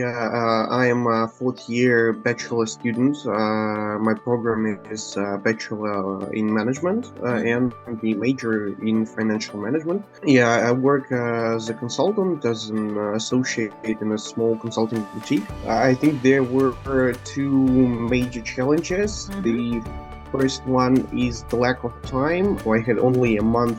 I am a fourth year bachelor student. My program is bachelor in management and the major in financial management. I work as a consultant, as an associate in a small consulting boutique. I think there were two major challenges. The first one is the lack of time. I had only a month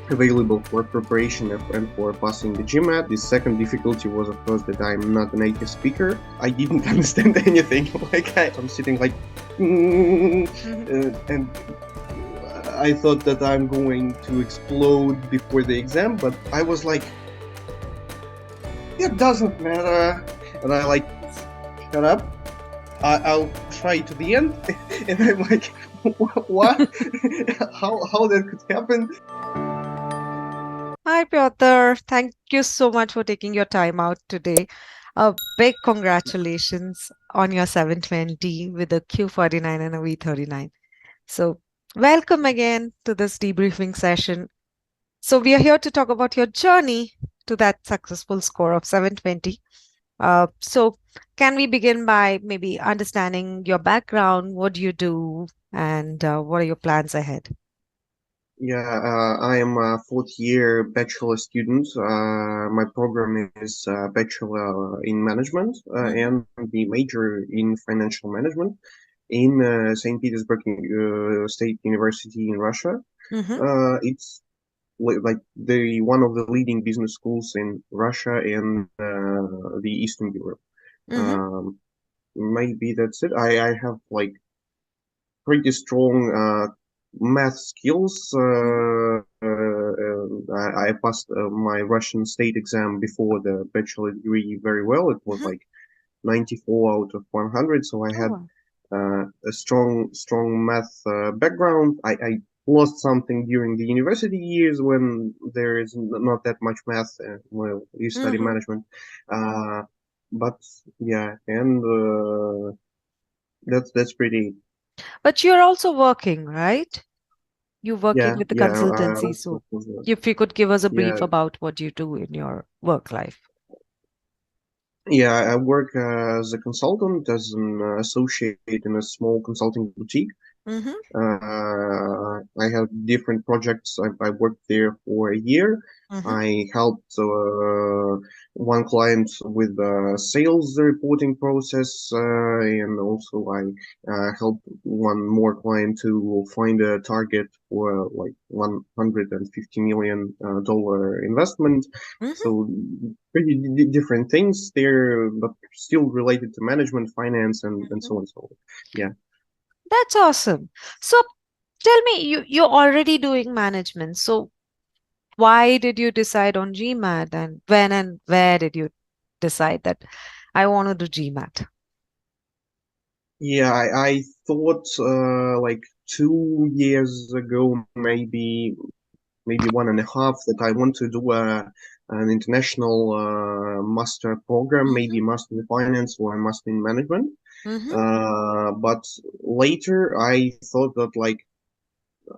available for preparation and for passing the GMAT. The second difficulty was, of course, that I'm not a native speaker. I didn't understand anything. I'm sitting like, and I thought that I'm going to explode before the exam, but I was like, it doesn't matter. And I like, shut up. I'll try to the end. And I'm like, what? How that could happen? Hi, Piotr. Thank you so much for taking your time out today. A big congratulations on your 720 with a Q49 and a V39. So, welcome again to this debriefing session. So, we are here to talk about your journey to that successful score of 720. So, can we begin by maybe understanding your background? What do you do? And what are your plans ahead? I am a fourth year bachelor student. My program is bachelor in management and the major in financial management in St. Petersburg State University in Russia. It's like the one of the leading business schools in Russia and the Eastern Europe. Maybe that's it. I have like pretty strong math skills. I passed my Russian state exam before the bachelor degree very well. It was like 94 out of 100, so I Oh, had wow. a strong math background. I lost something during the university years when there is not that much math while you study management. Uh, but yeah, and that's pretty. But you're also working, right? You're working Yeah, with the yeah. consultancy. So Also, if you could give us a yeah, brief about what you do in your work life. yeah. I work as a consultant, as an associate in a small consulting boutique. Mm-hmm. I have different projects. I worked there for a year. Mm-hmm. I helped one client with the sales reporting process, and also I helped one more client to find a target for like $150 million dollar investment. Mm-hmm. So pretty different things there, but still related to management, finance, and so on. So yeah. That's awesome. So tell me, you're already doing management. So why did you decide on GMAT and when and where did you decide that I want to do GMAT? I thought like 2 years ago, maybe one and a half, that I want to do an international master program, maybe Mm-hmm. master in finance or master in management. Mm-hmm. But later I thought that like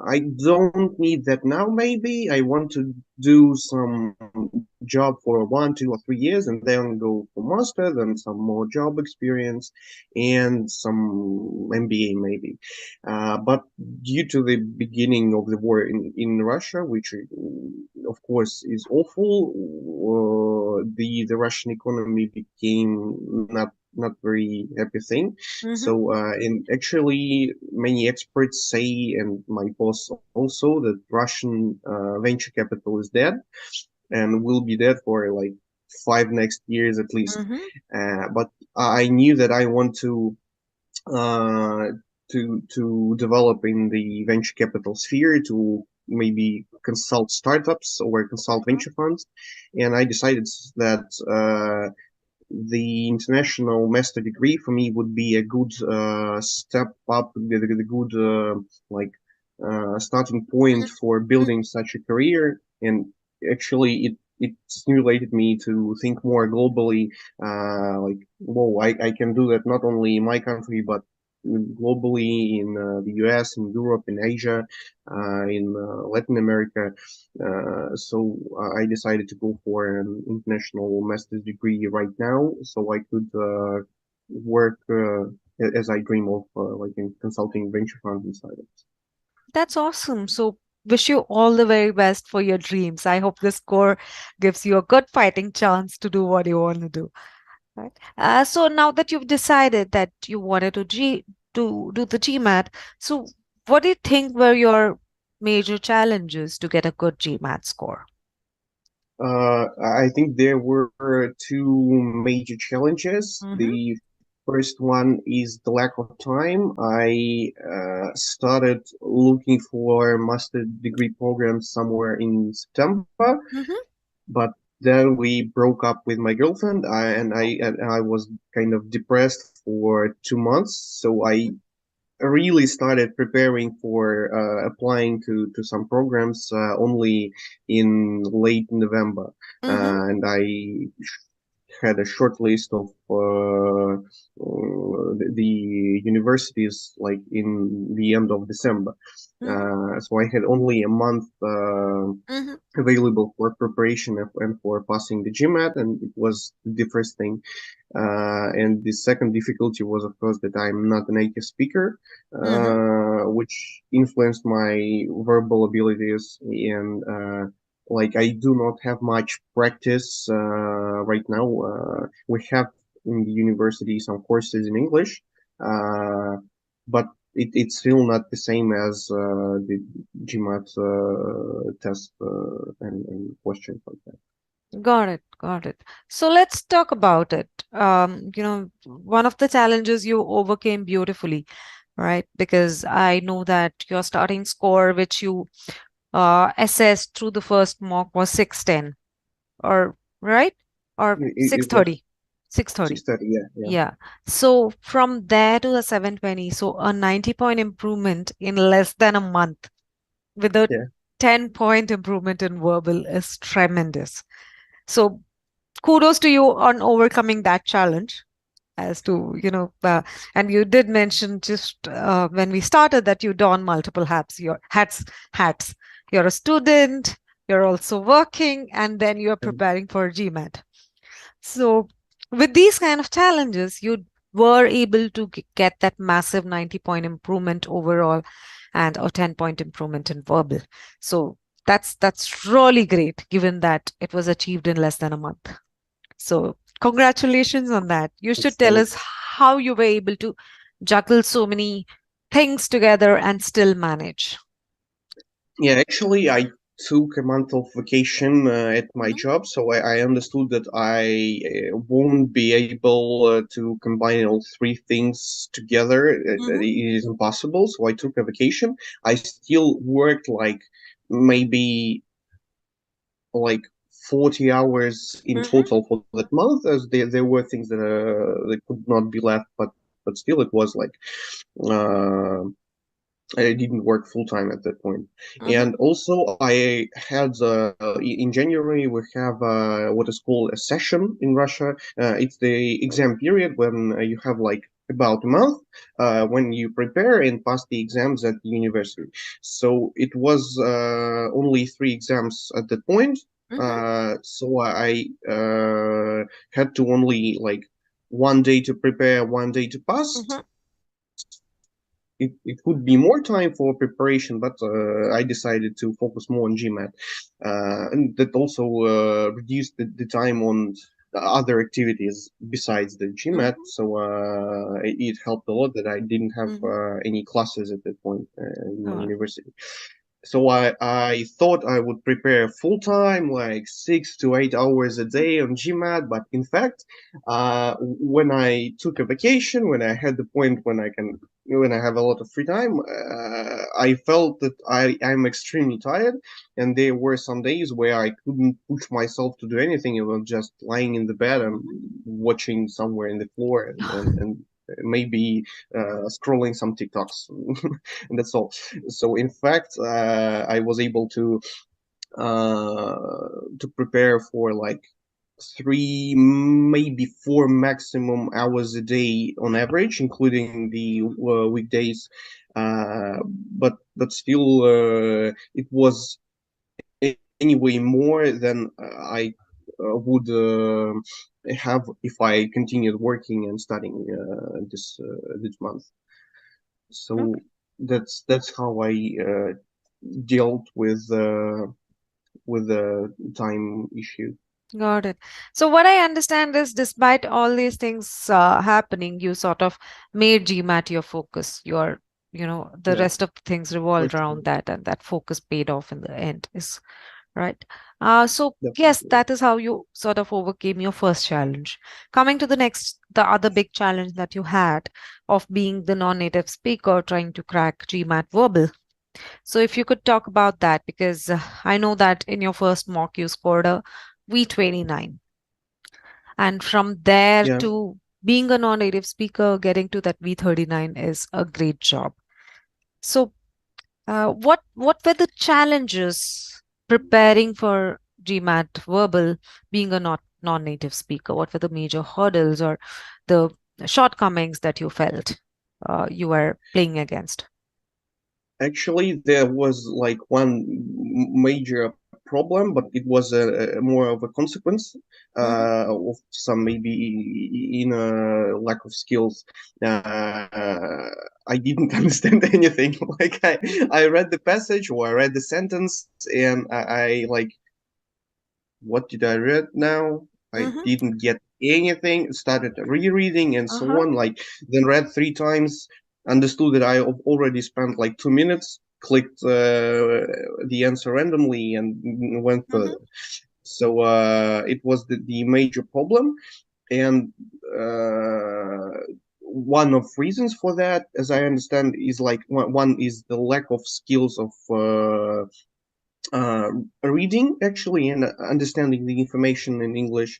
I don't need that now. Maybe I want to do some job for 1, 2, or 3 years and then go for master, then some more job experience and some MBA maybe. But due to the beginning of the war in Russia, which of course is awful, the Russian economy became not very happy thing. Mm-hmm. So, and actually, many experts say, and my boss also, that Russian venture capital is dead and will be dead for like 5 next years at least. Mm-hmm. But I knew that I want uh, to develop in the venture capital sphere to maybe consult startups or consult venture funds, and I decided that. The international master degree for me would be a good step up, the good like starting point for building such a career. And actually, it stimulated me to think more globally. Like, whoa, I can do that not only in my country but globally in the US, in Europe, in Asia, in Latin America. So I decided to go for an international master's degree right now, so I could work as I dream of, like in consulting venture funds and startups. That's awesome. So, wish you all the very best for your dreams. I hope this score gives you a good fighting chance to do what you want to do. Right. So now that you've decided that you wanted to do the GMAT, so what do you think were your major challenges to get a good GMAT score? I think there were two major challenges. Mm-hmm. The first one is the lack of time. I started looking for master degree programs somewhere in September, Mm-hmm. but then we broke up with my girlfriend, and I was kind of depressed for 2 months. So I really started preparing for applying to some programs only in late November, Mm-hmm. and I had a short list of the universities like in the end of December. Mm-hmm. So I had only a month Mm-hmm. available for preparation and for passing the GMAT, and it was the first thing. And the second difficulty was, of course, that I'm not a native speaker, Mm-hmm. which influenced my verbal abilities. And like I do not have much practice right now. We have in the university some courses in English, but it's still not the same as the GMAT test and questions like that. Got it. Got it. So let's talk about it. One of the challenges you overcame beautifully, right? Because I know that your starting score, which you assessed through the first mock, was 610, or right? Or It was 630. 630. 6:30. Yeah, yeah, Yeah. So from there to a 720, so a 90-point improvement in less than a month with a yeah. 10-point improvement in verbal is tremendous. So kudos to you on overcoming that challenge as to, and you did mention just when we started that you don multiple hats. You're a student, you're also working, and then you're preparing for GMAT. So, with these kind of challenges, you were able to get that massive 90-point improvement overall and a 10-point improvement in verbal. So, that's really great given that it was achieved in less than a month. So, congratulations on that. You should tell us Thanks. how you were able to juggle so many things together and still manage. Yeah, actually, I took a month of vacation at my Mhm. job, so I understood that I won't be able to combine all three things together. That Mhm. it is impossible. So I took a vacation. I still worked like maybe like 40 hours in Mhm. total for that month, as there were things that could not be left, but still it was like. Uh, I didn't work full time at that point. Mhm. And also, I had in January we have what is called a session in Russia. It's the exam period when you have like about a month when you prepare and pass the exams at the university. So it was only three exams at that point. Mhm. So I had to only like 1 day to prepare, 1 day to pass. Mhm. It could be more time for preparation, but I decided to focus more on GMAT. And that also reduced the time on the other activities besides the GMAT. Mhm. So it helped a lot that I didn't have Mhm. any classes at that point in my Got it. university. So I thought I would prepare full time, like 6 to 8 hours a day on GMAT, but in fact, when I took a vacation, when I had the point when I have a lot of free time, I felt that I'm extremely tired, and there were some days where I couldn't push myself to do anything. It was just lying in the bed and watching somewhere in the floor and maybe scrolling some TikToks, and that's all. So in fact, I was able uh, to prepare for like 3, maybe 4 maximum hours a day on average, including the weekdays. But still, it was anyway more than I would have if I continued working and studying this month. So that's how I dealt with the time issue. Got it. So what I understand is, despite all these things happening, you sort of made GMAT your focus. The Yeah, rest of the things for revolved sure. around that, and that focus paid off in the end. Is right. So yes, Definitely. that is how you sort of overcame your first challenge. Coming to the other big challenge that you had of being the non-native speaker trying to crack GMAT verbal. So if you could talk about that, because I know that in your first mock you scored a V29, and from there Yeah. to being a non-native speaker, getting to that V39 is a great job. So what were the challenges preparing for GMAT verbal, being a not non-native speaker? What were the major hurdles or the shortcomings that you felt you were playing against? Actually, there was like one major problem, but it was more of a consequence Mm-hmm, of some maybe in a lack of skills. I didn't understand anything. Like mm-hmm, I read the passage or I read the sentence, and I like, what did I read now? I mm-hmm, didn't get anything. Started rereading and so uh-huh, on. Like then read 3 times, understood that I already spent like 2 minutes, clicked the answer randomly, and went mm-hmm, further. So it was the major problem, and one of reasons for that, as I understand, is like one is the lack of skills of uh, reading actually and understanding the information in English,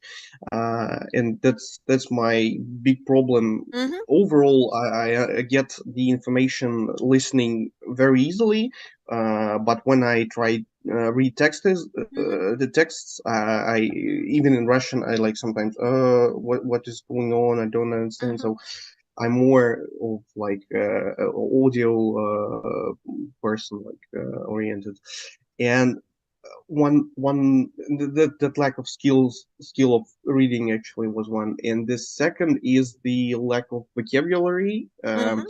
and that's my big problem. mm-hmm, Overall, I get the information listening very easily, but when I try read texts, mm-hmm, the texts, I even in Russian, I like sometimes, what is going on? I don't understand. uh-huh, So I'm more of like audio person, like oriented, and that lack of skill of reading actually was one, and the second is the lack of vocabulary. mm-hmm,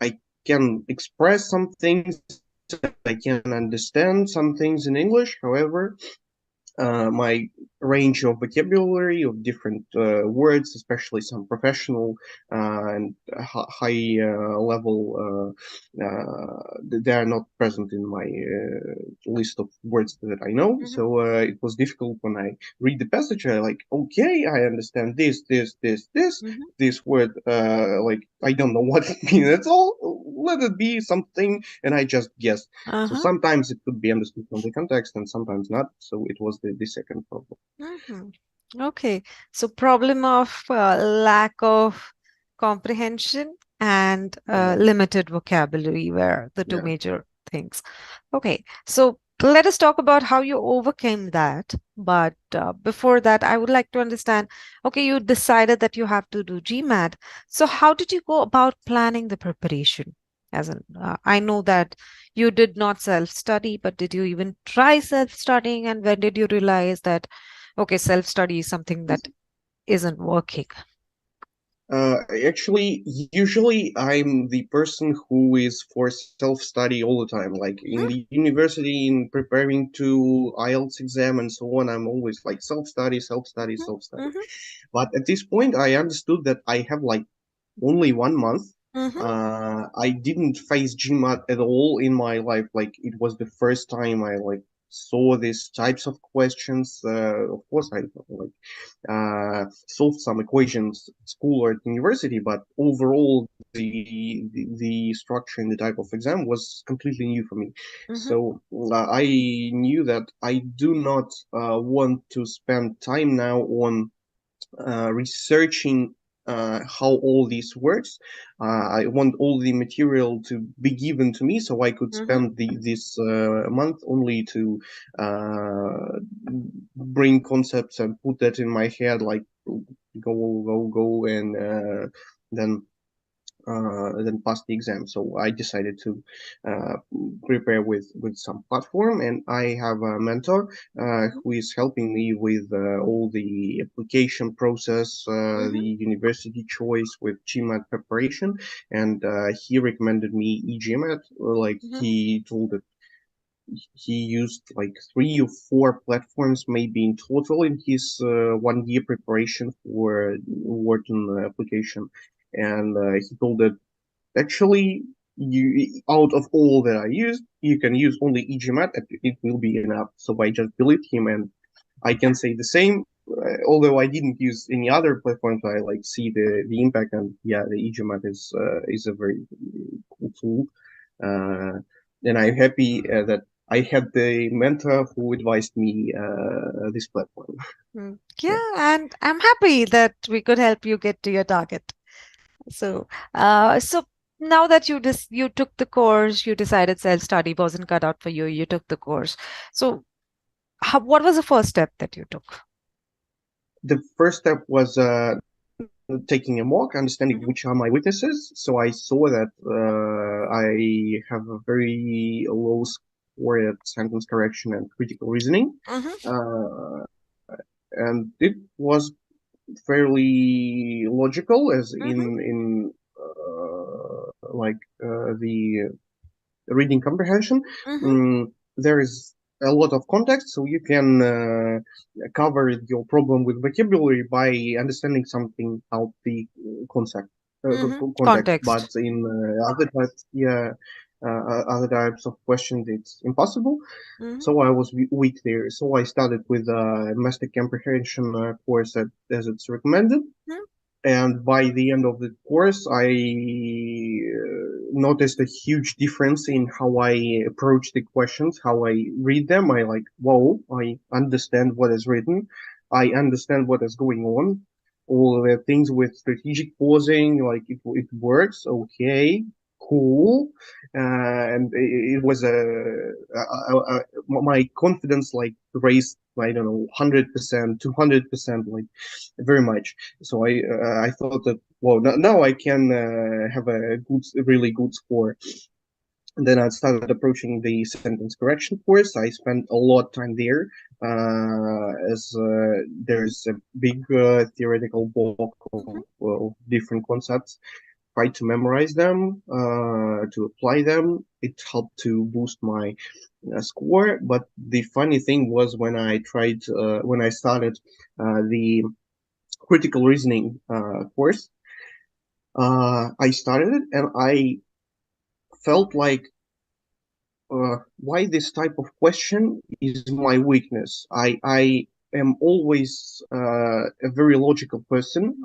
I can express some things, I can understand some things in English. However, my range of vocabulary of different words, especially some professional and high level, they are not present in my list of words that I know. mm-hmm, So it was difficult when I read the passage. I like, okay, I understand mm-hmm, this word. Like I don't know what it means at all. Let it be something, and I just guess. So uh-huh. sometimes it could be understood from the context and sometimes not. So it was the second problem. Mm-hmm. Okay, so problem of lack of comprehension and Yeah, limited vocabulary were the two yeah. major things. Okay, so let us talk about how you overcame that. But before that, I would like to understand, okay, you decided that you have to do GMAT. So how did you go about planning the preparation? As in, I know that you did not self-study, but did you even try self-studying? And when did you realize that, okay, self-study is something that isn't working? Actually, usually I'm the person who is for self-study all the time. Like in Mhm, the university, in preparing to IELTS exam and so on, I'm always like self-study, self-study, mhm, self-study. mhm, But at this point, I understood that I have like only 1 month. mhm, I didn't face GMAT at all in my life. Like it was the first time I like saw these types of questions. Of course, I like solved some equations at school or at university, but overall, the structure and the type of exam was completely new for me. mhm, So I knew that I do not want to spend time now on researching how all this works. I want all the material to be given to me so I could Mm-hmm. spend this month only to bring concepts and put that in my head, like go, and then pass the exam. So I decided to uh, prepare with some platform, and I have a mentor who is helping me with all the application process, Mm-hmm. the university choice with GMAT preparation, and he recommended me e-GMAT. Like Mm-hmm. he told that he used like 3 or 4 platforms maybe in total in his 1 year preparation for Wharton application, and he told that actually, you out of all that I used, you can use only e-GMAT and it will be enough. So I just believed him, and I can say the same. Although I didn't use any other platforms, I like see the impact, and yeah, the e-GMAT is a very cool tool, uh, and I'm happy that I had the mentor who advised me this platform. Yeah. Yeah, and I'm happy that we could help you get to your target. So, so now that you took the course, you decided self-study wasn't cut out for you, you took the course. So, what was the first step that you took? The first step was taking a mock, understanding Mm-hmm. which are my weaknesses. So I saw that I have a very low score at sentence correction and critical reasoning, Mm-hmm. uh, and it was fairly logical, as Mm-hmm. in the reading comprehension. Mm-hmm. There is a lot of context, so you can cover your problem with vocabulary by understanding something out the concept Mm-hmm. context. But Context. in other types, yeah, other types of questions, it's impossible. Mm-hmm. So I was weak there. So I started with a master comprehension course as it's recommended, and by the end of the course I noticed a huge difference in how I approach the questions, how I read them. I like, whoa, I understand what is written, I understand what is going on, all the things with strategic pausing, like it works. Okay, cool. And it was my confidence like raised, I don't know, 100%, 200%, like very much. So I thought that, well, now I can have a really good score. And then I started approaching the sentence correction course. I spent a lot of time there, as there's a big theoretical block Mm-hmm. of different concepts. Try to memorize them, to apply them. It helped to boost my score. But the funny thing was when I started the critical reasoning course. I started it, and I felt like, why this type of question is my weakness. I am always a very logical person.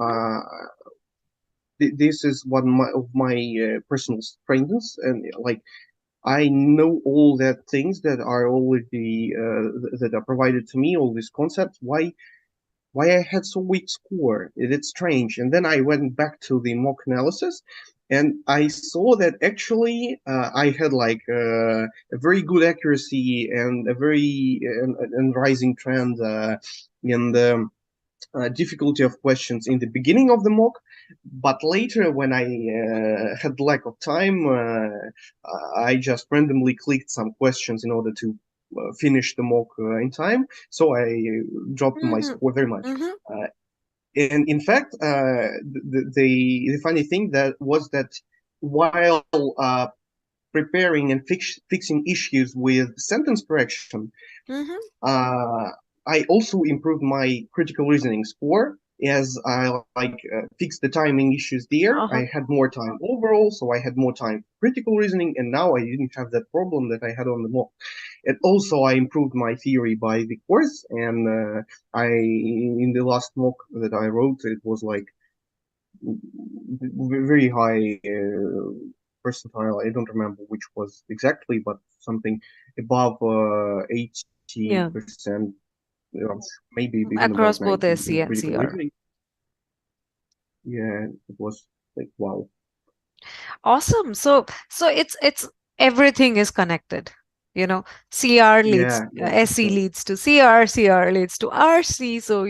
This is one of my personal strengths, and like I know all that things that are already that are provided to me, all these concepts. Why I had so weak score. It's strange. And then I went back to the mock analysis, and I saw that actually I had like a very good accuracy and a very and rising trend in the difficulty of questions in the beginning of the mock. But later, when I had lack of time, I just randomly clicked some questions in order to finish the mock in time. So I dropped my Mm-hmm. score very much. Mm-hmm. Uh, and in fact, the funny thing that was that while preparing and fixing issues with sentence correction, Mm-hmm. uh, I also improved my critical reasoning score, as I fixed the timing issues there. Uh-huh. I had more time overall, so I had more time for critical reasoning, and now I didn't have that problem that I had on the mock. And also, I improved my theory by the course, and I in the last mock that I wrote, it was like very high percentile. I don't remember which was exactly, but something above 80%, Yeah. maybe even Across about both 90 SC in and critical CR. reasoning. Yeah, it was like wow. Awesome. So it's everything is connected. You know, CR leads Yeah, yeah, for SE sure. leads to CR, CR leads to RC. So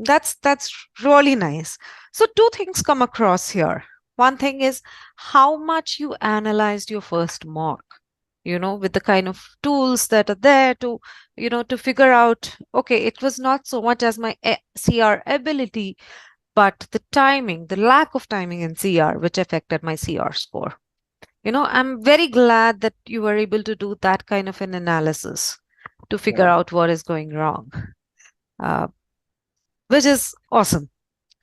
that's really nice. So two things come across here. One thing is how much you analyzed your first mock. With the kind of tools that are there to figure out. Okay, it was not so much as my CR ability, but the timing, the lack of timing in CR, which affected my CR score. I'm very glad that you were able to do that kind of an analysis to figure Yeah, out what is going wrong, uh, which is awesome,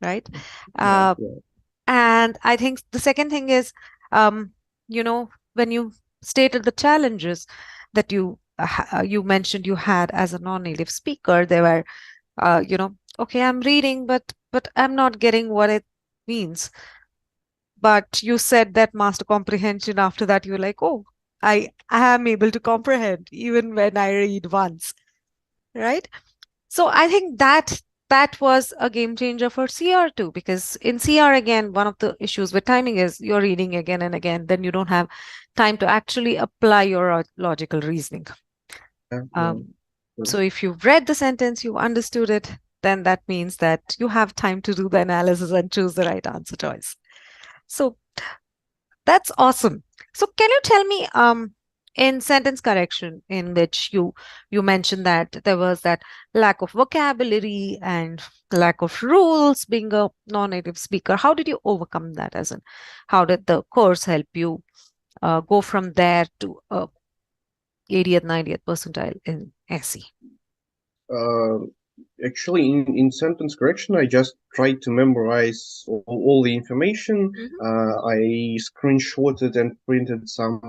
right? yeah, Uh, yeah. and I think the second thing is, when you stated the challenges that you mentioned you had as a non-native speaker, they were, okay, I'm reading, but I'm not getting what it means. But you said that master comprehension, after that you were like, oh, I am able to comprehend even when I read once, right? So I think that was a game changer for CR too, because in CR, again, one of the issues with timing is you're reading again and again, then you don't have time to actually apply your logical reasoning. Yeah, yeah. um, Sure. so if you've read the sentence, you understood it, then that means that you have time to do the analysis and choose the right answer choice. So that's awesome. So can you tell me, in sentence correction, in which you mentioned that there was that lack of vocabulary and lack of rules being a non-native speaker, how did you overcome that? As in, how did the course help you go from there to 80th, 90th percentile in SE? Uh, Actually, in sentence correction, I just tried to memorize all the information. Hmm. I screenshotted and printed some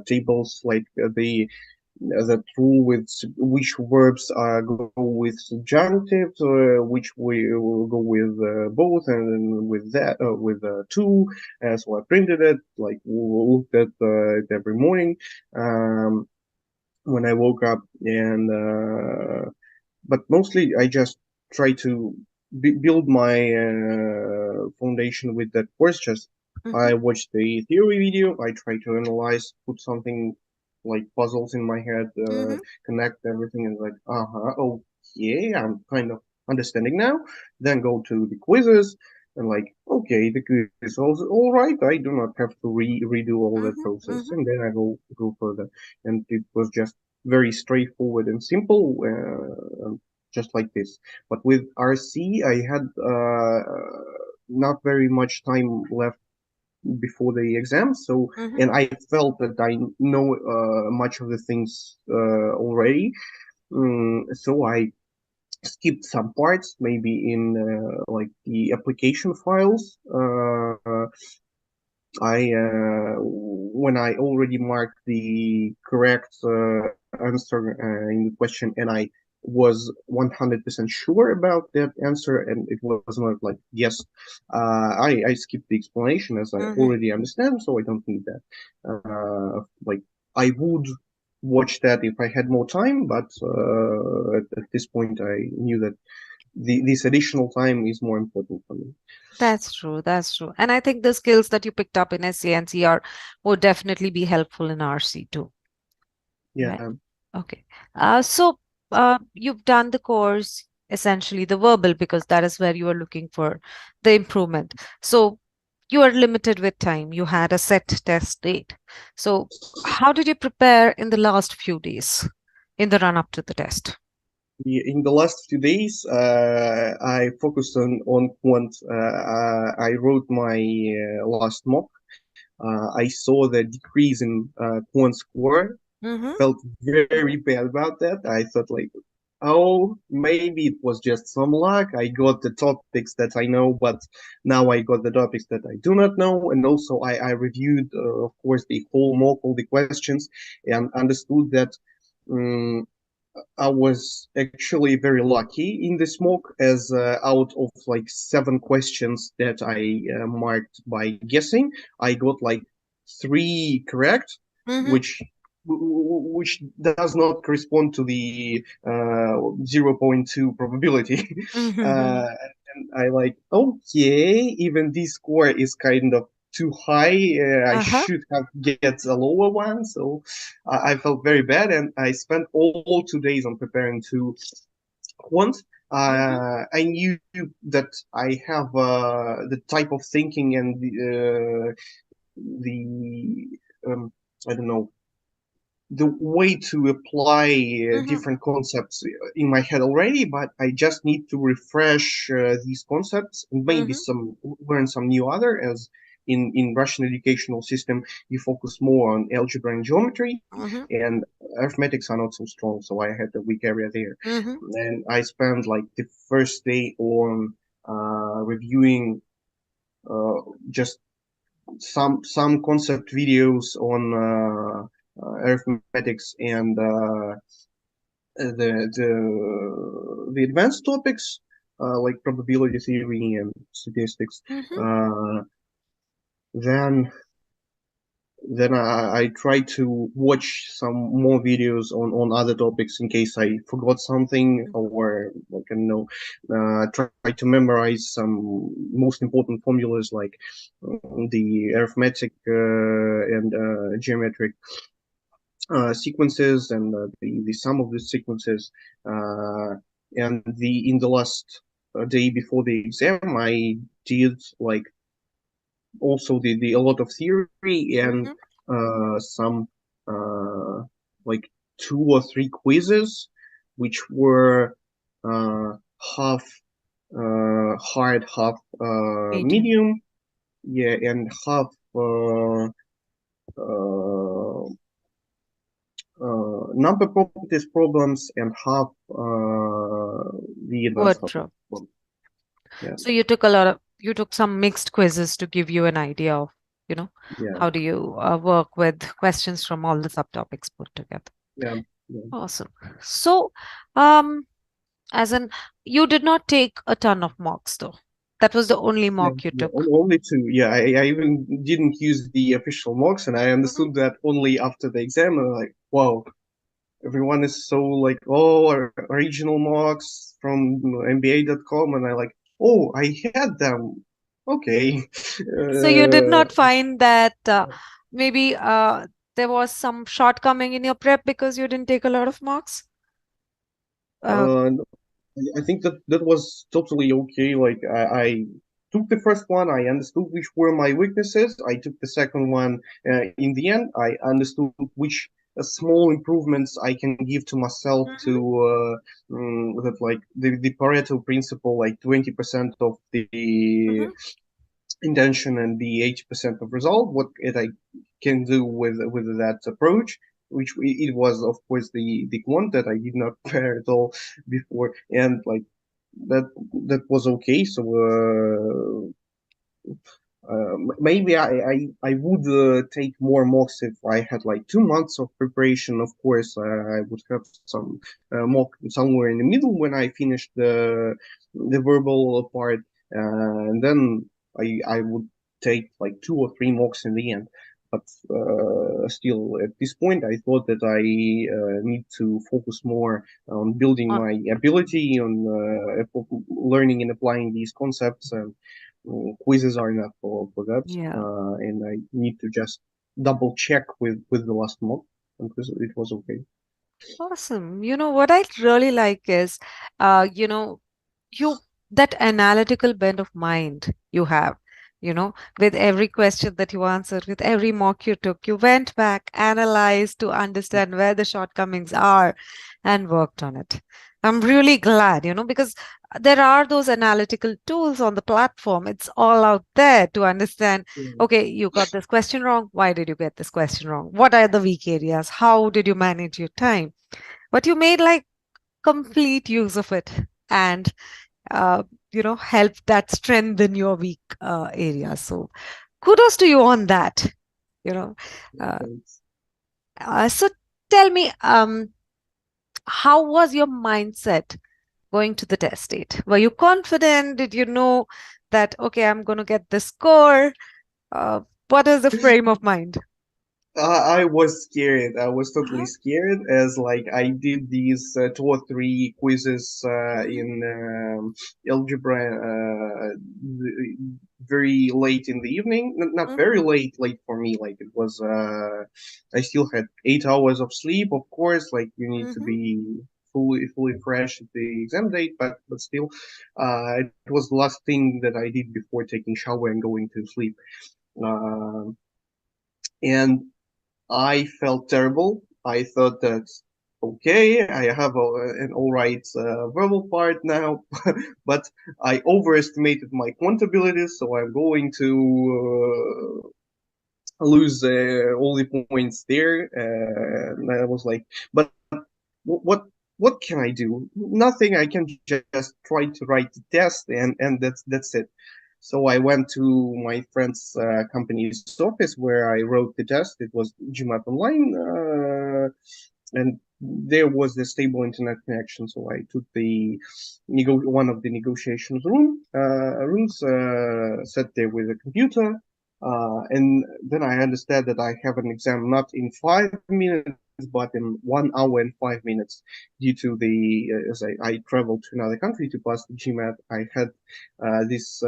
tables like the rule with which verbs go with subjunctive, which we will go with both, and with that with two. So I printed it, like looked at it every morning when I woke up, and but mostly I just try to build my foundation with that course. Just Hmm. I watch the theory video, I try to analyze, put something like puzzles in my head, Hmm. connect everything, and like, okay, I'm kind of understanding now. Then go to the quizzes. And like, okay, the quiz is also all right. I do not have to redo all that Hmm. process, Hmm. and then I go further. And it was just very straightforward and simple, just like this. But with RC, I had not very much time left before the exam, so Hmm. and I felt that I know much of the things already. So I skipped some parts, maybe in like the application files. I when I already marked the correct answer in the question, and I was 100% sure about that answer, and it was not like yes, I skipped the explanation as I Hmm. already understand, so I don't need that. Like I would watch that if I had more time, but at this point I knew that this additional time is more important for me. That's true. That's true. And I think the skills that you picked up in SC and CR would definitely be helpful in RC too. Right. Yeah. Okay. So you've done the course, essentially the verbal, because that is where you are looking for the improvement. So you are limited with time. You had a set test date. So how did you prepare in the last few days in the run up to the test? In the last few days, I focused on quant. I wrote my last mock. I saw the decrease in quant score. Mm-hmm. Felt very bad about that. I thought like, oh, maybe it was just some luck. I got the topics that I know, but now I got the topics that I do not know. And also, I reviewed, of course, the whole mock, all the questions, and understood that. Um, I was actually very lucky in the smoke, as out of like 7 questions that I marked by guessing, I got like 3 correct, Mm-hmm. which does not correspond to the 0.2 probability. Mm-hmm. uh, And I like, okay, even this score is kind of too high. I Uh-huh. should have get a lower one. So I felt very bad, and I spent all 2 days on preparing to quant. Mm-hmm. I knew that I have the type of thinking and the I don't know, the way to apply Mm-hmm. different concepts in my head already, but I just need to refresh these concepts and maybe Mm-hmm. some learn some new other. As in Russian educational system, you focus more on algebra and geometry, Mm-hmm. and arithmetics are not so strong. So I had a weak area there, Mm-hmm. and I spent like the first day on reviewing uh, just some concept videos on arithmetics and the advanced topics like probability theory and statistics. Mm-hmm. Uh, then I try to watch some more videos on other topics in case I forgot something, or like I don't know, try to memorize some most important formulas like the arithmetic and geometric sequences and the sum of the sequences. And in the last day before the exam, I did like also the a lot of theory and Mm-hmm. some like 2 or 3 quizzes, which were uh, half hard, half Medium. medium, yeah, and half uh, number properties problems and half the advanced Word topic pro. problems. Yeah, So you took some mixed quizzes to give you an idea of, you know, yeah, how do you work with questions from all the subtopics put together. yeah, yeah. Awesome. So, um, as in, you did not take a ton of mocks though. That was the only Yeah, mock you yeah, took. only two. Yeah, I even didn't use the official mocks, and I Mm-hmm. understood that only after the exam. And like, wow, everyone is so like, oh, original mocks from MBA.com, and I like, oh, I had them. Okay. So you did Uh, not find that maybe there was some shortcoming in your prep because you didn't take a lot of mocks? Uh, uh, I think that that was totally okay. Like I took the first one, I understood which were my weaknesses. I took the second one. In the end, I understood which small improvements I can give to myself to mhm, that like the Pareto principle, like 20% of the mhm. intention and the 80% of result. What I can do with that approach, which it was of course the quant that I did not prepare at all before, and like that that was okay. So maybe I would take more mocks if I had like 2 months of preparation. Of course, I would have some mock somewhere in the middle when I finished the verbal part, and then I would take like 2 or 3 mocks in the end. But still, at this point, I thought that I need to focus more on building Uh, my ability on learning and applying these concepts. And quizzes are enough for that. yeah. And I need to just double check with the last mock because it was okay. Awesome. You know, what I really like is, you know, you that analytical bent of mind you have, with every question that you answered, with every mock you took, you went back, analyzed to understand where the shortcomings are and worked on it. I'm really glad, because there are those analytical tools on the platform. It's all out there to understand. Yeah, Okay, you got this question wrong. Why did you get this question wrong? What are the weak areas? How did you manage your time? But you made like complete use of it and help that strengthen your weak areas. So kudos to you on that. you know uh, thanks. so tell me, how was your mindset going to the test date? Were you confident? Did you know that, okay, I'm going to get the score? uh, what is the frame of mind? I was scared. I was totally Uh-huh. scared as like I did these 2 or 3 quizzes Mm-hmm. in algebra very late in the evening. Not very Mm-hmm. late for me. Like it was. I still had 8 hours of sleep. Of course, like you need to Mm-hmm. be fully fresh at the exam date, but still, it was the last thing that I did before taking shower and going to sleep. Uh, and I felt terrible. I thought that, okay, I have an all right verbal part now, but I overestimated my quant abilities, so I'm going to lose all the points there. And I was like, but what can I do? Nothing. I can just try to write the test, and that's it. So I went to my friend's company's office where I wrote the test. It was GMAT Online, and there was a stable internet connection. So I took the one of the rooms, sat there with a computer, and then I understand that I have an exam not in 5 minutes but in 1 hour and 5 minutes due to the as I traveled to another country to pass the GMAT. I had this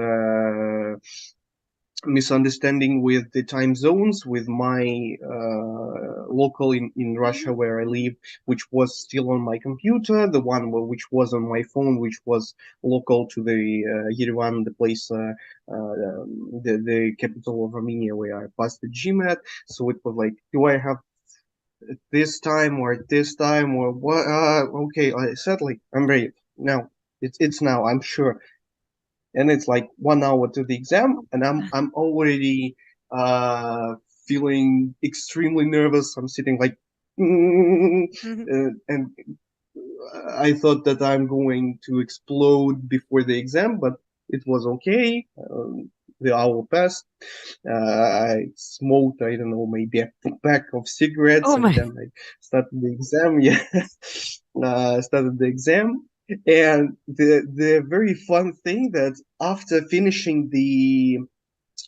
misunderstanding with the time zones with my local in Russia where I live, which was still on my computer, the one which was on my phone, which was local to the Yerevan, the place, the capital of Armenia where I passed the GMAT. So it was like, do I have this time or this time or what? Okay, I said like I'm ready now. It's now. I'm sure, and it's like 1 hour to the exam, and I'm already feeling extremely nervous. I'm sitting like, Mm-hmm. and I thought that I'm going to explode before the exam, but it was okay. The hour passed. I smoked, I don't know, maybe a pack of cigarettes, Oh and my. then I started the exam. Yeah, started the exam. And the very fun thing that after finishing the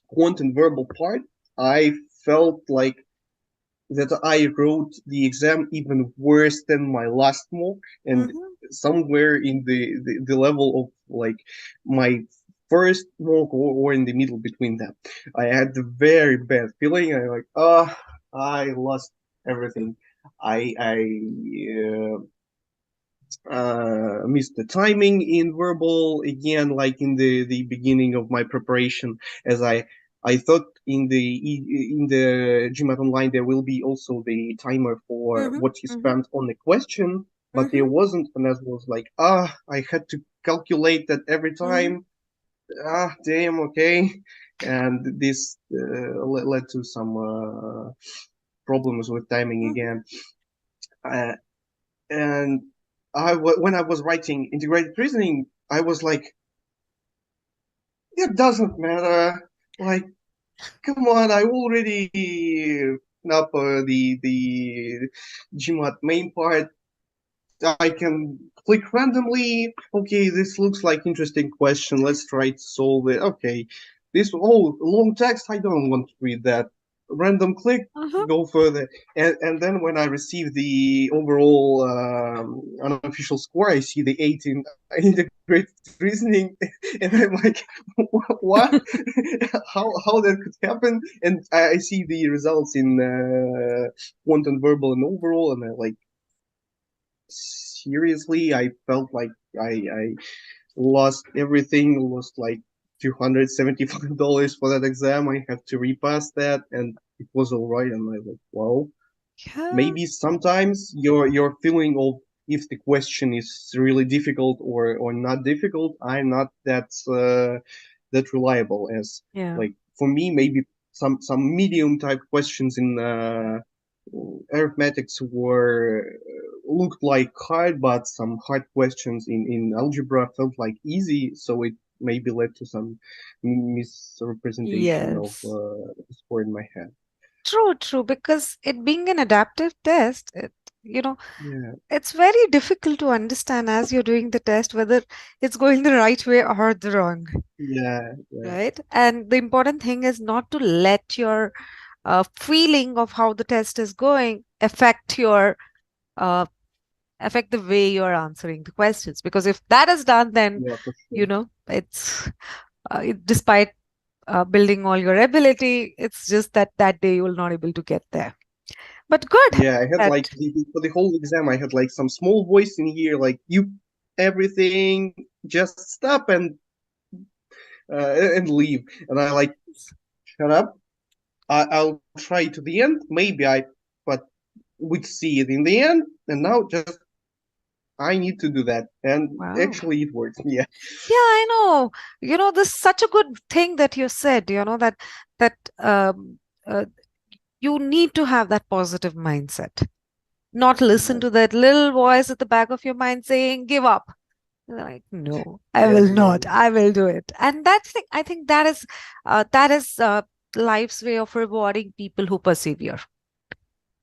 quant and verbal part, I felt like that I wrote the exam even worse than my last mock, and Mm-hmm. somewhere in the level of like my first mock or in the middle between them. I had a very bad feeling. I like, I lost everything. I missed the timing in verbal again, like in the beginning of my preparation, as I thought in the GMAT Online there will be also the timer for Mm-hmm. what you Mm-hmm. spent on the question, but there Mm-hmm. wasn't, and I was like, I had to calculate that every Mm-hmm. time. Damn, okay, and this led to some problems with timing Mm-hmm. again. Uh, and when I was writing integrated reasoning, I was like, it doesn't matter. Like, come on, I already up the GMAT main part. I can click randomly. Okay, this looks like interesting question. Let's try to solve it. Okay, this long text. I don't want to read that. Random click, Uh-huh. go further. And then when I receive the overall unofficial score, I see the 18 integrated reasoning, and I'm like, what? How that could happen? And I see the results in quantum verbal and overall, and I like seriously, I felt like I lost everything, lost like $275 for that exam. I have to repass that, and it was all right. And I was like, well, Yeah. maybe sometimes your feeling of if the question is really difficult or not difficult, I'm not that reliable as Yeah. like for me maybe some medium type questions in arithmetics were looked like hard, but some hard questions in algebra felt like easy, so it maybe led to some misrepresentation of Yes. the score in my head. True, true. Because it being an adaptive test, you know, Yeah, it's very difficult to understand as you're doing the test whether it's going the right way or the wrong, yeah, yeah, right? And the important thing is not to let your feeling of how the test is going uh, affect the way you're answering the questions. Because if that is done, then Yeah, for sure. despite building all your ability, it's just that that day you will not able to get there. But good Yeah, I had that like for the whole exam, I had like some small voice in here, like you everything, just stop and leave. And I like shut up. I'll try to the end. Maybe but we'd see it in the end. And now just I need to do that, and wow. actually it works. Yeah, Yeah, I know. This is such a good thing that you said, that uh, you need to have that positive mindset, not listen yeah, to that little voice at the back of your mind saying, give up. Like, no, I yeah, will yeah. not. I will do it. And I think that is life's way of rewarding people who persevere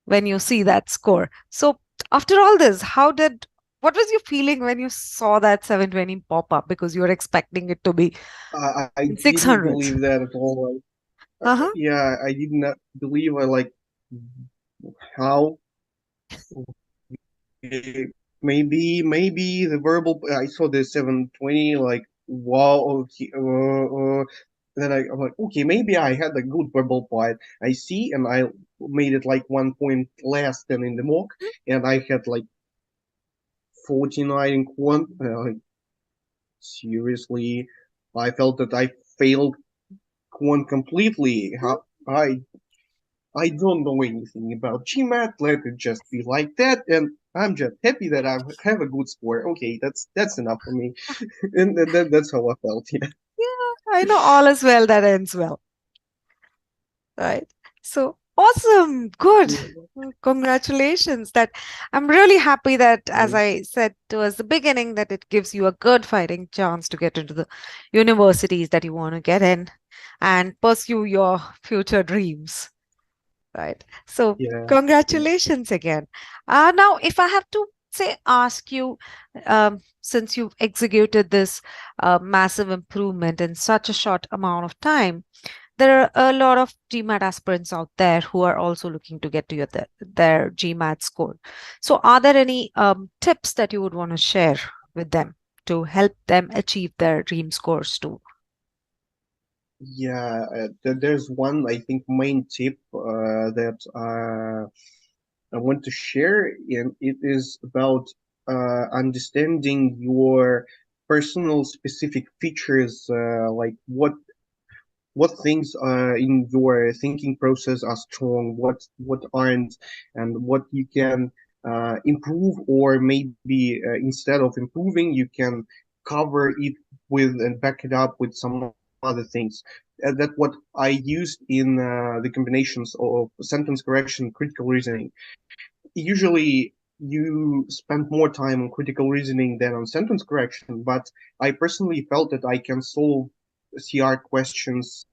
when you see that score. So after all this, what was your feeling when you saw that 720 pop up, because you were expecting it to be I in didn't 600s? believe that at all. Uh-huh. Yeah, I did not believe. I like how maybe the verbal. I saw the 720. Like wow. Okay, then I'm like, okay, maybe I had a good verbal part. I see, and I made it like 1 point less than in the mock, and I had like 49 in quant. Like seriously, I felt that I failed quant completely. How I don't know anything about GMAT. Let it just be like that, and I'm just happy that I have a good score. Okay, that's enough for me, and that's how I felt. Yeah, Yeah, I know all is well that ends well, right? So awesome, good. yeah. Congratulations. That I'm really happy that, as Thanks. I said towards the beginning, that it gives you a good fighting chance to get into the universities that you want to get in and pursue your future dreams. Right. So Yeah, yeah, congratulations again. Now, if I have to say, ask you, since you've executed this massive improvement in such a short amount of time, there are a lot of GMAT aspirants out there who are also looking to get to their GMAT score. So, are there any tips that you would want to share with them to help them achieve their dream scores too? yeah. There's one I think main tip that I want to share, and it is about understanding your personal specific features, like what things in your thinking process are strong, what aren't, and what you can improve, or maybe instead of improving, you can cover it with and back it up with some other things. That's what I used in the combinations of sentence correction, critical reasoning. Usually you spend more time on critical reasoning than on sentence correction, but I personally felt that I can solve CR questions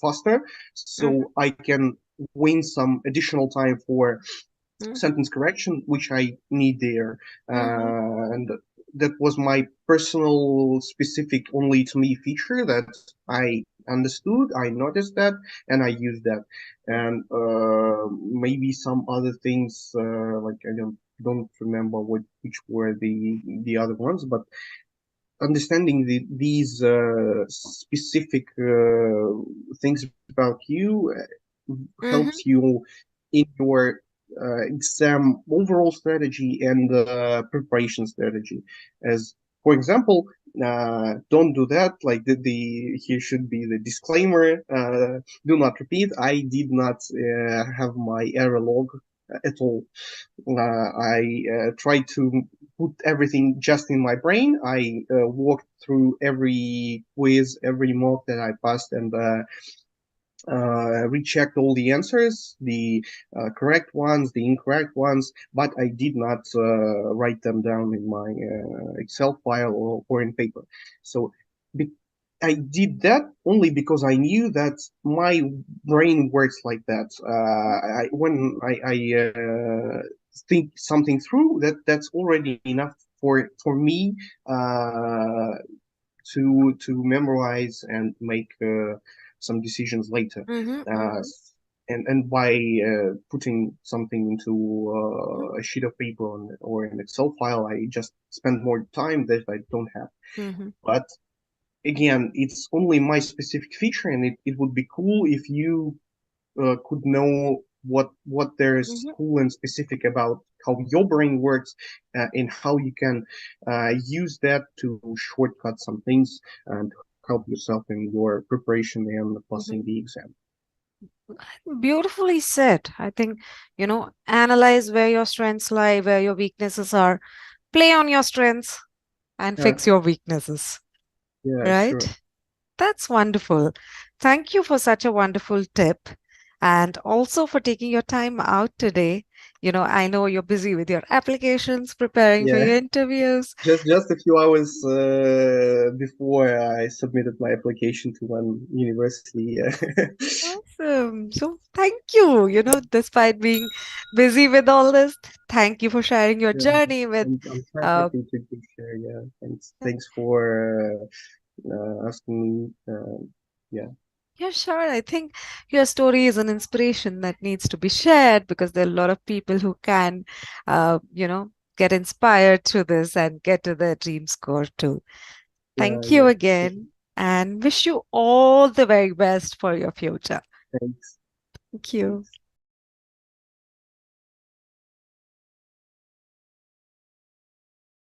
faster, Mm-hmm, so I can win some additional time for mm-hmm, sentence correction, which I need there. mm-hmm, And that was my personal, specific, only to me feature that I understood, I noticed that, and I used that. And maybe some other things, like I don't remember which were the other ones, but understanding these specific things about you helps mm-hmm, you in your exam overall strategy and preparation strategy. As for example, don't do that. Like here should be the disclaimer. Do not repeat. I did not have my error log at all. I tried to put everything just in my brain. I walked through every quiz, every mock that I passed, and rechecked all the answers, the correct ones, the incorrect ones, but I did not write them down in my Excel file or in paper. So be- I did that only because I knew that my brain works like that. When I think something through, that's already enough for me to memorize and make some decisions later. mm-hmm, Uh, mm-hmm. and by putting something into a sheet of paper or an Excel file, I just spend more time that I don't have. Mm-hmm. But again, it's only my specific feature, and it would be cool if you could know what there is Mm-hmm. cool and specific about how your brain works, and how you can use that to shortcut some things and help yourself in your preparation and Mm-hmm. passing the exam. Beautifully said. I think, analyze where your strengths lie, where your weaknesses are, play on your strengths and Yeah, fix your weaknesses, yeah, sure. right? That's wonderful. Thank you for such a wonderful tip and also for taking your time out today. I know you're busy with your applications, preparing for Yeah, your interviews. just a few hours before I submitted my application to one university. Yeah, Awesome. So thank you, despite being busy with all this, thank you for sharing your yeah. journey with I'm quite uh happy to share. Yeah, thanks for asking me. Yeah, yeah, sure. I think your story is an inspiration that needs to be shared because there are a lot of people who can, get inspired through this and get to their dream score too. yeah, Thank you yeah. again and wish you all the very best for your future. Thanks. Thank you. Thanks.